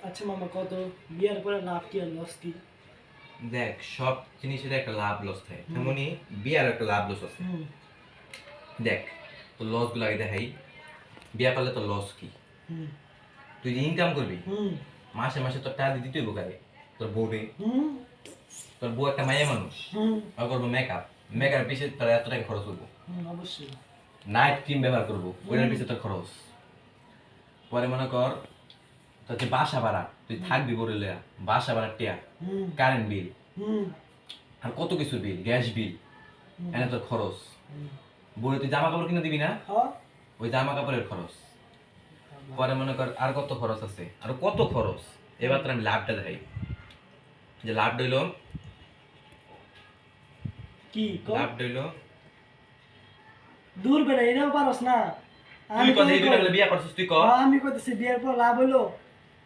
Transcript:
আচ্ছা মামা, কত বিয়ার পরে লাভ কি আর লস কি? দেখ, সব জিনিসের একটা লাভ লস থাকে, হুম। তেমনি বিয়ার একটা লাভ লস আছে। হুম। দেখ, তোর লস গুলো আগে দেখাই। বিয়া করলে তোর লস কি? হুম। তুই যে ইনকাম করবি, হুম। মাসে মাসে তোর টাকা দিতে হইব কারে? তোর বউরে। হুম। তোর বউ একটা মাইয়া মানুষ, হুম। আর করবো মেকআপ। মেকআপ পিছিয়ে তোর এত টাকা খরচ হবো। অবশ্যই। নাইট ক্রিম ব্যবহার করবো, ওইটার হুম। পিছিয়ে তোর খরচ। পরে মনে কর তোর যে বাসা ভাড়া, তুই থাকবি বলে লইয়া, বাসা ভাড়া টিয়া, হুম। কারেন্ট বিল, হুম। আর কত কিছুর বিল, গ্যাস বিল, এনে তোর খরচ। বলে তুই জামা কাপড় কিনে দিবি না, হ্যাঁ। ওই জামা কাপড়ের খরচ। পরে মনে কর আর কত খরচ আছে, আর কত খরচ। এবার তোর আমি লাভটা দেখাই। যে লাভ হইল, কি লাভ হইল, দূর বেড়া এটাও পারস না। তুই কথা এই দুইটা বিয়া করছিস, তুই কর। আমি কইতেছি বিয়ের পর লাভ হইলো